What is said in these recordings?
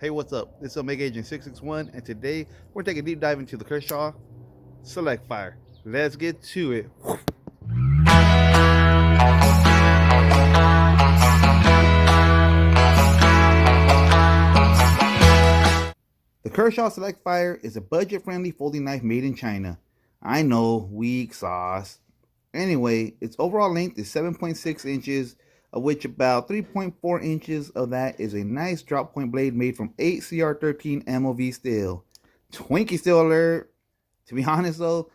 Hey, what's up? This is Omega Agent 661, and today we're taking a deep dive into the Kershaw Select Fire. Let's get to it. The Kershaw Select Fire is a budget-friendly folding knife made in China. I know, weak sauce. Anyway, its overall length is 7.6 inches, of which about 3.4 inches of that is a nice drop point blade made from 8CR13 MOV steel. Twinkie steel alert! To be honest though,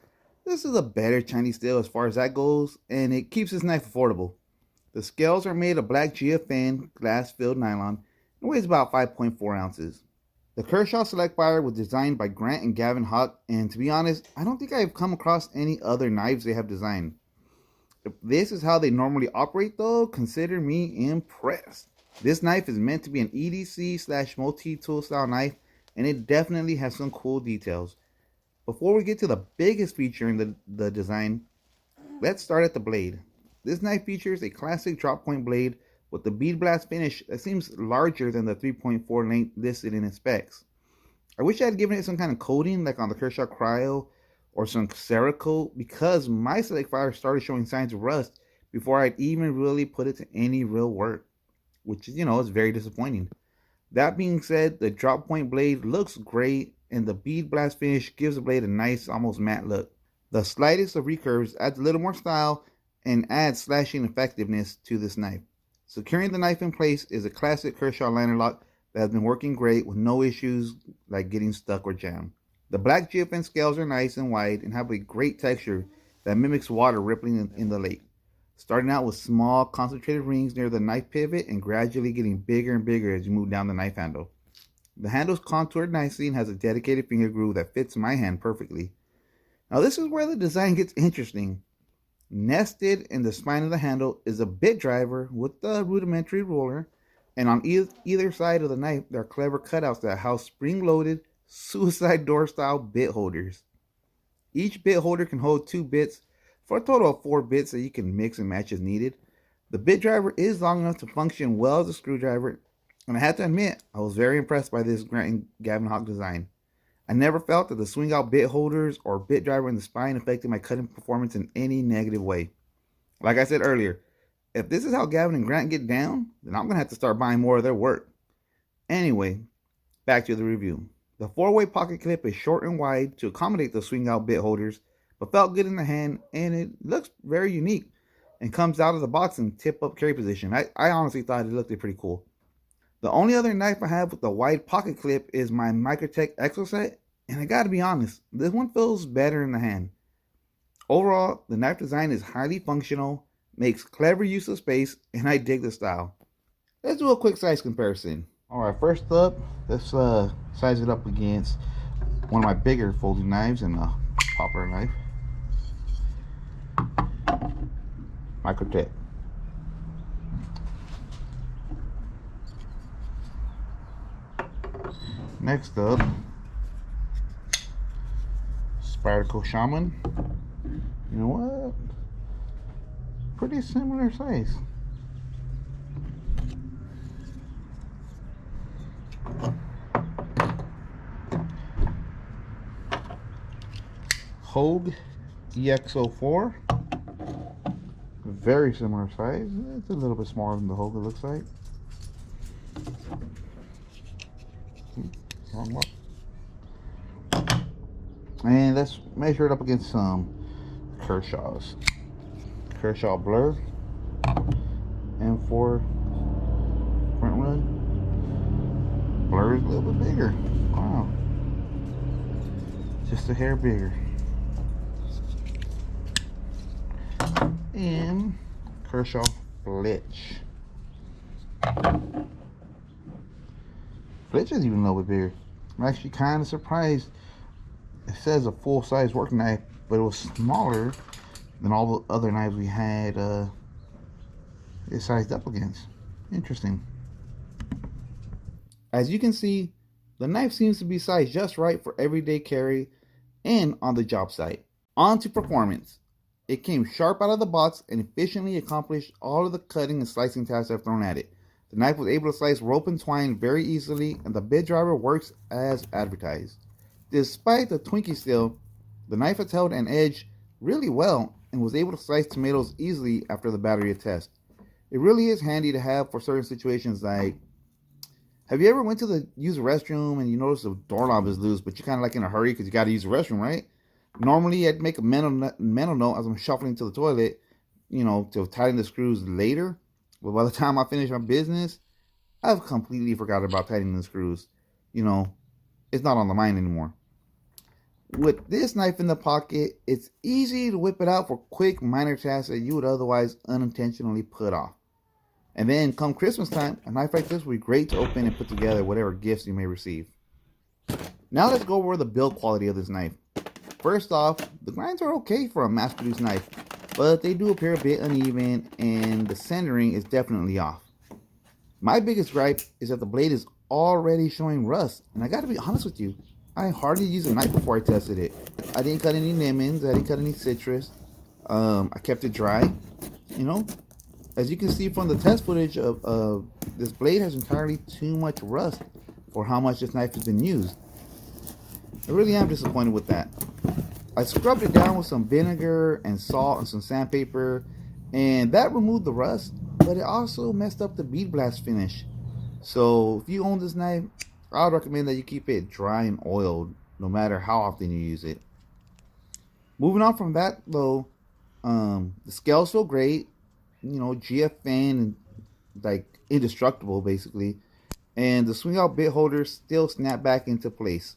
this is a better Chinese steel as far as that goes, and it keeps this knife affordable. The scales are made of black GFN glass-filled nylon and weighs about 5.4 ounces. The Kershaw Select Fire was designed by Grant and Gavin Hawk, and to be honest, I don't think I've come across any other knives they have designed. If this is how they normally operate though, consider me impressed. This knife is meant to be an EDC slash multi-tool style knife, and it definitely has some cool details. Before we get to the biggest feature in the design, let's start at the blade. This knife features a classic drop point blade with the bead blast finish that seems larger than the 3.4 length listed in its specs. I wish I had given it some kind of coating like on the Kershaw Cryo or some Cerakote, because my Select Fire started showing signs of rust before I'd even really put it to any real work, which is very disappointing. That being said, the drop point blade looks great, and the bead blast finish gives the blade a nice, almost matte look. The slightest of recurves adds a little more style and adds slashing effectiveness to this knife. Securing the knife in place is a classic Kershaw liner lock that has been working great with no issues like getting stuck or jammed. The black GFN scales are nice and wide and have a great texture that mimics water rippling in the lake. Starting out with small concentrated rings near the knife pivot and gradually getting bigger and bigger as you move down the knife handle. The handle is contoured nicely and has a dedicated finger groove that fits my hand perfectly. Now this is where the design gets interesting. Nested in the spine of the handle is a bit driver with the rudimentary roller, and on either side of the knife there are clever cutouts that house spring-loaded suicide door style bit holders. Each bit holder can hold 2 bits for a total of 4 bits that you can mix and match as needed. The bit driver is long enough to function well as a screwdriver, and I have to admit, I was very impressed by this Grant and Gavin Hawk design. I never felt that the swing out bit holders or bit driver in the spine affected my cutting performance in any negative way. Like I said earlier, if this is how Gavin and Grant get down, then I'm going to have to start buying more of their work. Anyway, back to the review. The 4-way pocket clip is short and wide to accommodate the swing out bit holders, but felt good in the hand, and it looks very unique and comes out of the box in tip up carry position. I honestly thought it looked pretty cool. The only other knife I have with a wide pocket clip is my Microtech Exoset, and I gotta be honest, this one feels better in the hand. Overall, the knife design is highly functional, makes clever use of space, and I dig the style. Let's do a quick size comparison. Alright, first up, let's size it up against one of my bigger folding knives and a poplar knife. Microtech. Next up, Spyderco Shaman. You know what? Pretty similar size. Hogue EX04. Very similar size. It's a little bit smaller than the Hogue, it looks like. Wrong one. And let's measure it up against some Kershaws. Kershaw Blur M4 front run. Blur is a little bit bigger. Wow. Just a hair bigger. And Kershaw Fletch. Fletch is even a little bit bigger. I'm actually kind of surprised. It says a full-size work knife, but it was smaller than all the other knives we had it sized up against. Interesting. As you can see, the knife seems to be sized just right for everyday carry and on the job site. On to performance. It came sharp out of the box and efficiently accomplished all of the cutting and slicing tasks I've thrown at it. The knife was able to slice rope and twine very easily, and the bit driver works as advertised. Despite the Twinkie steel, the knife has held an edge really well and was able to slice tomatoes easily after the battery test. It really is handy to have for certain situations like, have you ever went to the use the restroom and you notice the doorknob is loose, but you're kind of like in a hurry because you got to use the restroom, right? Normally, I'd make a mental note as I'm shuffling to the toilet, to tighten the screws later. But by the time I finish my business, I've completely forgot about tightening the screws. You know, it's not on the mind anymore. With this knife in the pocket, it's easy to whip it out for quick minor tasks that you would otherwise unintentionally put off. And then come Christmas time, a knife like this will be great to open and put together whatever gifts you may receive. Now let's go over the build quality of this knife. First off, the grinds are okay for a mass-produced knife, but they do appear a bit uneven and the centering is definitely off. My biggest gripe is that the blade is already showing rust, and I gotta be honest with you, I hardly used a knife before I tested it. I didn't cut any lemons, I didn't cut any citrus. I kept it dry. As you can see from the test footage of this blade has entirely too much rust for how much this knife has been used. I really am disappointed with that. I scrubbed it down with some vinegar and salt and some sandpaper, and that removed the rust, but it also messed up the bead blast finish. So if you own this knife, I would recommend that you keep it dry and oiled no matter how often you use it. Moving on from that though, the scales feel great, GFN, like indestructible basically, and the swing out bit holders still snap back into place.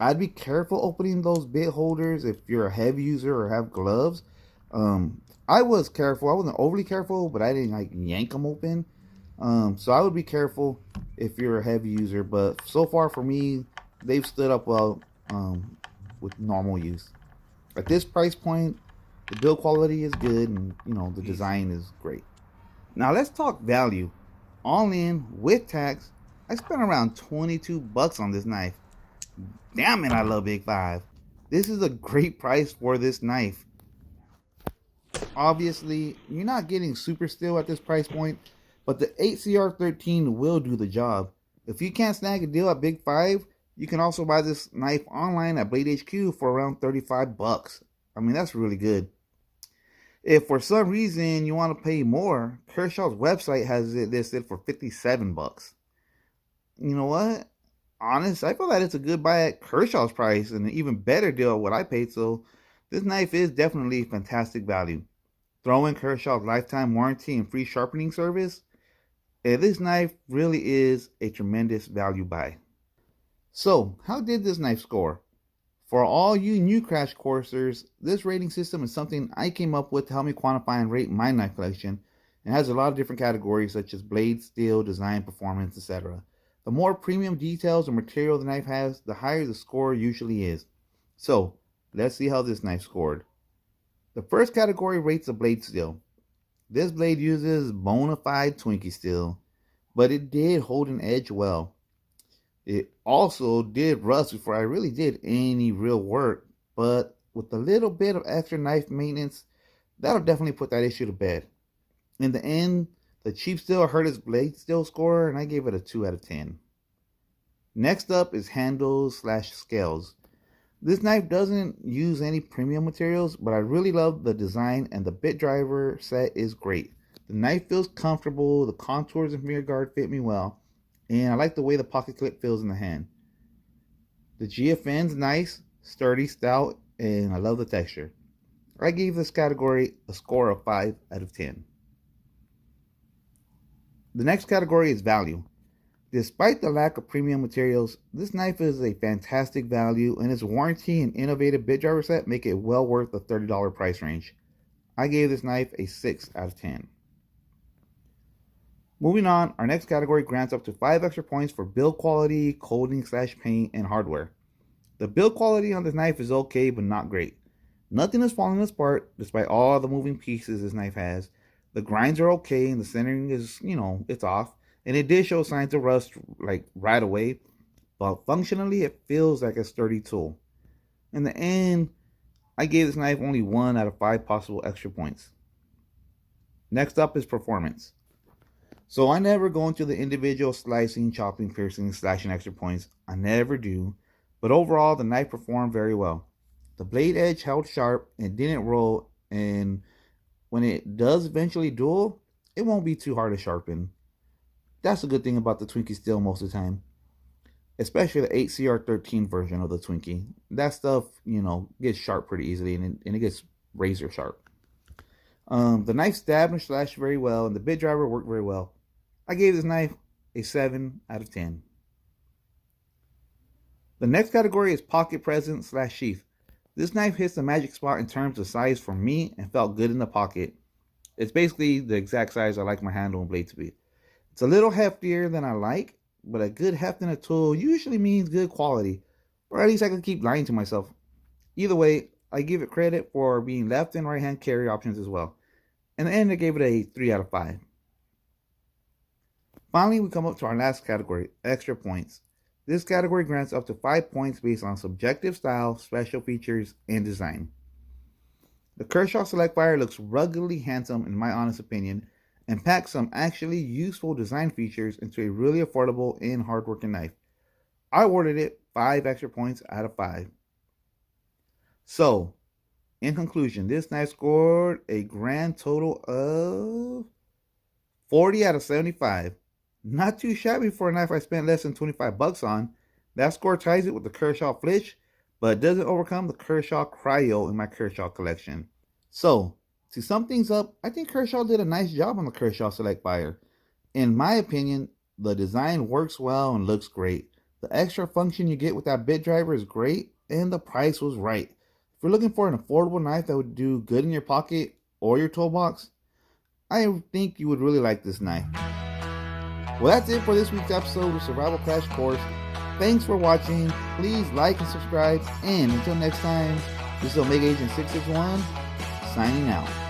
I'd be careful opening those bit holders if you're a heavy user or have gloves. I was careful. I wasn't overly careful, but I didn't like yank them open. So I would be careful if you're a heavy user. But so far for me, they've stood up well with normal use. At this price point, the build quality is good, and the design is great. Now let's talk value. All in with tax, I spent around $22 on this knife. Damn it, I love Big 5. This is a great price for this knife. Obviously, you're not getting super steel at this price point, but the 8CR13 will do the job. If you can't snag a deal at Big 5, you can also buy this knife online at Blade HQ for around $35. I mean, that's really good. If for some reason you want to pay more, Kershaw's website has it listed for $57. You know what? Honest, I feel that it's a good buy at Kershaw's price and an even better deal at what I paid, so this knife is definitely fantastic value. Throw in Kershaw's lifetime warranty and free sharpening service, and this knife really is a tremendous value buy. So, how did this knife score? For all you new crash coursers, this rating system is something I came up with to help me quantify and rate my knife collection. It has a lot of different categories such as blade, steel, design, performance, etc. The more premium details or material the knife has, the higher the score usually is. So, let's see how this knife scored. The first category rates the blade steel. This blade uses bona fide Twinkie steel, but it did hold an edge well. It also did rust before I really did any real work, but with a little bit of extra knife maintenance, that'll definitely put that issue to bed. In the end, the cheap steel hurt its blade steel score, and I gave it a 2 out of 10. Next up is handles/scales. This knife doesn't use any premium materials, but I really love the design, and the bit driver set is great. The knife feels comfortable, the contours and finger guard fit me well, and I like the way the pocket clip feels in the hand. The GFN's nice, sturdy, stout, and I love the texture. I gave this category a score of 5 out of 10. The next category is value. Despite the lack of premium materials, this knife is a fantastic value, and its warranty and innovative bit driver set make it well worth the $30 price range. I gave this knife a 6 out of 10. Moving on, our next category grants up to 5 extra points for build quality, coating/paint, and hardware. The build quality on this knife is okay, but not great. Nothing is falling apart despite all the moving pieces this knife has. The grinds are okay, and the centering is, it's off. And it did show signs of rust like right away, but functionally it feels like a sturdy tool. In the end, I gave this knife only 1 out of 5 possible extra points. Next up is performance. So I never go into the individual slicing, chopping, piercing, slashing extra points. I never do. But overall, the knife performed very well. The blade edge held sharp and didn't roll, and when it does eventually duel, it won't be too hard to sharpen. That's a good thing about the Twinkie Steel most of the time, especially the 8CR13 version of the Twinkie. That stuff, gets sharp pretty easily, and it gets razor sharp. The knife stabbed and slashed very well, and the bit driver worked very well. I gave this knife a 7 out of 10. The next category is pocket present / sheath. This knife hits the magic spot in terms of size for me and felt good in the pocket. It's basically the exact size I like my handle and blade to be. It's a little heftier than I like, but a good heft in a tool usually means good quality, or at least I can keep lying to myself. Either way, I give it credit for being left and right hand carry options as well. In the end, I gave it a 3 out of 5. Finally, we come up to our last category, extra points. This category grants up to 5 points based on subjective style, special features, and design. The Kershaw Select Fire looks ruggedly handsome in my honest opinion, and packs some actually useful design features into a really affordable and hardworking knife. I awarded it 5 extra points out of 5. So, in conclusion, this knife scored a grand total of 40 out of 75. Not too shabby for a knife I spent less than $25 on. That score ties it with the Kershaw Flitch, but it doesn't overcome the Kershaw Cryo in my Kershaw collection. So, to sum things up, I think Kershaw did a nice job on the Kershaw Select Fire. In my opinion, the design works well and looks great. The extra function you get with that bit driver is great, and the price was right. If you're looking for an affordable knife that would do good in your pocket or your toolbox, I think you would really like this knife. Well, that's it for this week's episode of Survival Crash Course. Thanks for watching. Please like and subscribe. And until next time, this is Omega Agent 661 signing out.